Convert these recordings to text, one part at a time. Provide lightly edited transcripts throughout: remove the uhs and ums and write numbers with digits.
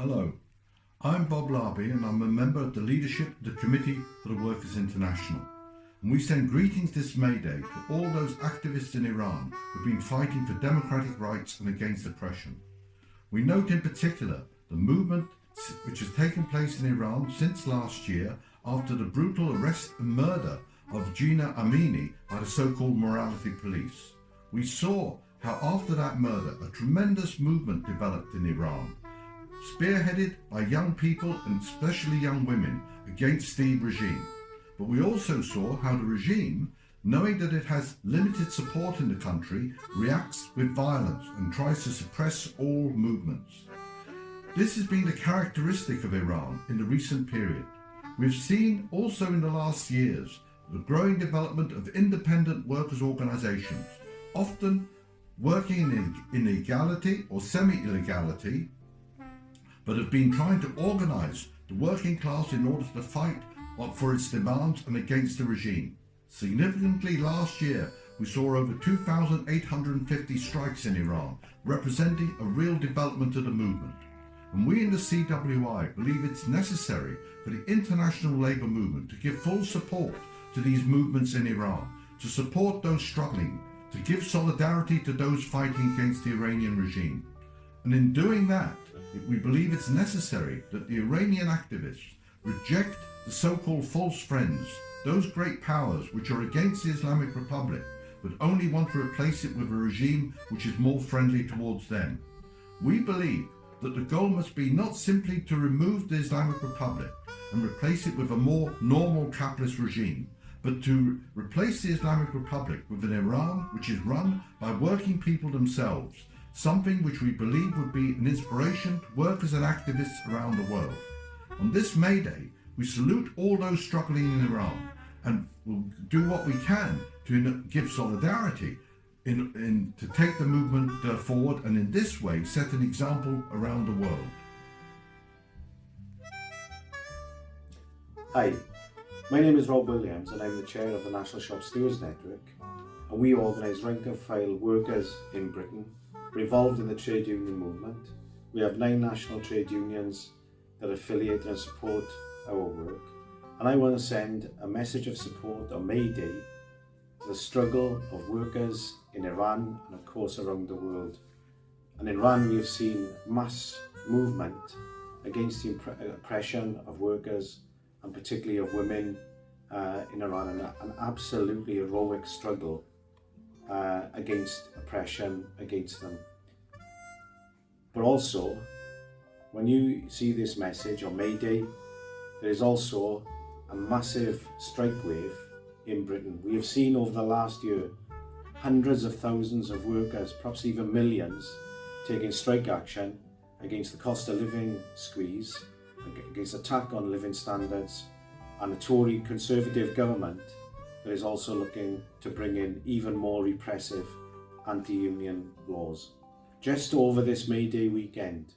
Hello, I'm Bob Larby and I'm a member of the leadership of the Committee for the Workers' International. And we send greetings this May Day to all those activists in Iran who've been fighting for democratic rights and against oppression. We note in particular the movement which has taken place in Iran since last year after the brutal arrest and murder of Gina Amini by the so-called morality police. We saw how after that murder a tremendous movement developed in Iran, spearheaded by young people and especially young women against the regime. But we also saw how the regime, knowing that it has limited support in the country, reacts with violence and tries to suppress all movements. This has been the characteristic of Iran in the recent period. We've seen also in the last years the growing development of independent workers' organizations, often working in illegality or semi-illegality, but have been trying to organise the working class in order to fight for its demands and against the regime. Significantly last year, we saw over 2,850 strikes in Iran, representing a real development of the movement. And we in the CWI believe it's necessary for the international labour movement to give full support to these movements in Iran, to support those struggling, to give solidarity to those fighting against the Iranian regime. And in doing that, we believe it's necessary that the Iranian activists reject the so-called false friends, those great powers which are against the Islamic Republic, but only want to replace it with a regime which is more friendly towards them. We believe that the goal must be not simply to remove the Islamic Republic and replace it with a more normal capitalist regime, but to replace the Islamic Republic with an Iran which is run by working people themselves, something which we believe would be an inspiration to workers and activists around the world. On this May Day, we salute all those struggling in Iran and will do what we can to give solidarity to take the movement forward and in this way set an example around the world. Hi, my name is Rob Williams and I'm the chair of the National Shop Stewards Network, and we organise rank and file workers in Britain. We're involved in the trade union movement. We have 9 national trade unions that affiliate and support our work. And I want to send a message of support on May Day to the struggle of workers in Iran and of course around the world. And in Iran we have seen mass movement against the oppression of workers and particularly of women in Iran, and an absolutely heroic struggle against oppression against them. But also, when you see this message on May Day, there is also a massive strike wave in Britain. We have seen over the last year hundreds of thousands of workers, perhaps even millions, taking strike action against the cost of living squeeze, against attack on living standards, and a Tory Conservative government that is also looking to bring in even more repressive anti-union laws. Just over this May Day weekend,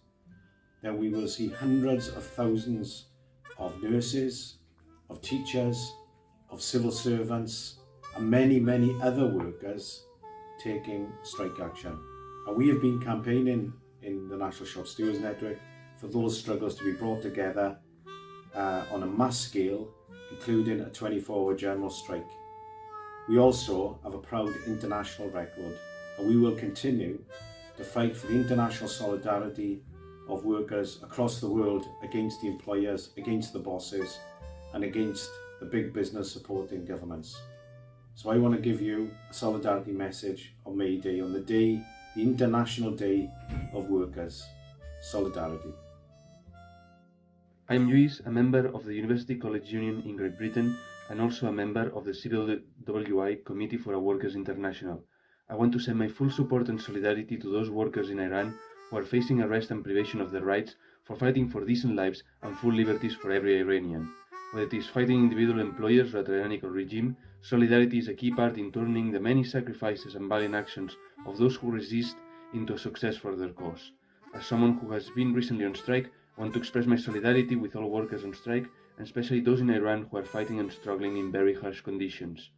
then we will see hundreds of thousands of nurses, of teachers, of civil servants, and many, many other workers taking strike action. And we have been campaigning in the National Shop Stewards Network for those struggles to be brought together on a mass scale, including a 24-hour general strike. We also have a proud international record, and we will continue to fight for the international solidarity of workers across the world against the employers, against the bosses, and against the big business supporting governments. So I want to give you a solidarity message on May Day, on the International Day of Workers. Solidarity. I am Luis, a member of the University College Union in Great Britain and also a member of the CWI Committee for a Workers International. I want to send my full support and solidarity to those workers in Iran who are facing arrest and privation of their rights for fighting for decent lives and full liberties for every Iranian. Whether it is fighting individual employers or a tyrannical regime, solidarity is a key part in turning the many sacrifices and valiant actions of those who resist into a success for their cause. As someone who has been recently on strike, I want to express my solidarity with all workers on strike, and especially those in Iran who are fighting and struggling in very harsh conditions.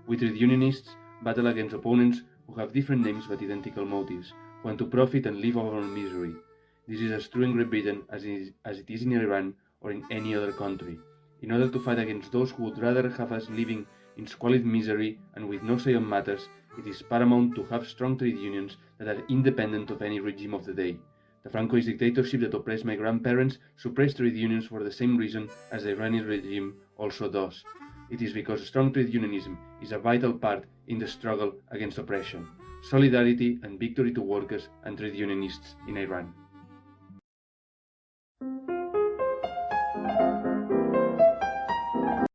We trade unionists battle against opponents who have different names but identical motives, who want to profit and live over misery. This is as true in Great Britain as it is in Iran or in any other country. In order to fight against those who would rather have us living in squalid misery and with no say on matters, it is paramount to have strong trade unions that are independent of any regime of the day. The Francoist dictatorship that oppressed my grandparents suppressed trade unions for the same reason as the Iranian regime also does. It is because strong trade unionism is a vital part in the struggle against oppression. Solidarity and victory to workers and trade unionists in Iran.